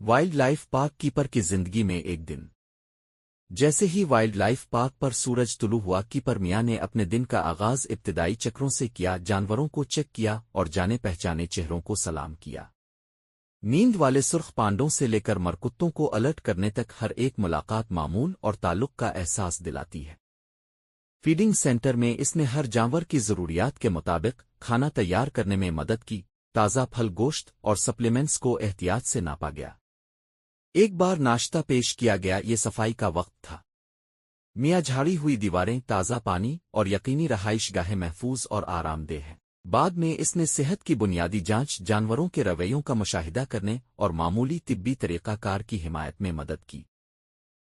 Wild life park keeper کی زندگی میں ایک دن جیسے ہی وائلڈ لائف پارک پر سورج طلوع ہوا کیپر میاں نے اپنے دن کا آغاز ابتدائی چکروں سے کیا، جانوروں کو چیک کیا اور جانے پہچانے چہروں کو سلام کیا۔ نیند والے سرخ پانڈوں سے لے کر مرکتوں کو الرٹ کرنے تک ہر ایک ملاقات معمول اور تعلق کا احساس دلاتی ہے۔ فیڈنگ سینٹر میں اس نے ہر جانور کی ضروریات کے مطابق کھانا تیار کرنے میں مدد کی، تازہ پھل، گوشت اور سپلیمنٹس کو احتیاط سے ناپا گیا۔ ایک بار ناشتہ پیش کیا گیا، یہ صفائی کا وقت تھا۔ میاں جھاڑی ہوئی دیواریں، تازہ پانی اور یقینی رہائش گاہیں محفوظ اور آرام دہ ہیں۔ بعد میں اس نے صحت کی بنیادی جانچ، جانوروں کے رویوں کا مشاہدہ کرنے اور معمولی طبی طریقہ کار کی حمایت میں مدد کی۔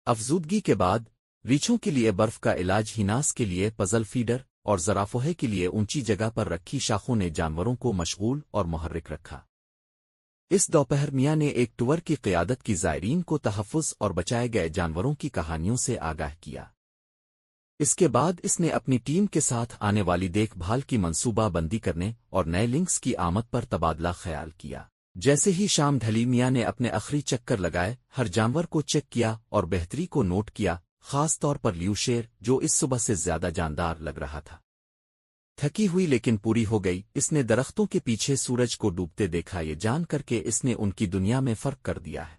افزودگی کے بعد ریچھوں کے لیے برف کا علاج، ہیناس کے لیے پزل فیڈر اور زرافوہے کے لیے اونچی جگہ پر رکھی شاخوں نے جانوروں کو مشغول اور محرک رکھا۔ اس دوپہر میاں نے ایک ٹور کی قیادت کی، زائرین کو تحفظ اور بچائے گئے جانوروں کی کہانیوں سے آگاہ کیا۔ اس کے بعد اس نے اپنی ٹیم کے ساتھ آنے والی دیکھ بھال کی منصوبہ بندی کرنے اور نئے لنکس کی آمد پر تبادلہ خیال کیا۔ جیسے ہی شام ڈھلی، میاں نے اپنے آخری چکر لگائے، ہر جانور کو چیک کیا اور بہتری کو نوٹ کیا، خاص طور پر لیو شیر جو اس صبح سے زیادہ جاندار لگ رہا تھا۔ تھکی ہوئی لیکن پوری ہو گئی، اس نے درختوں کے پیچھے سورج کو ڈوبتے دیکھا، یہ جان کر کے اس نے ان کی دنیا میں فرق کر دیا ہے۔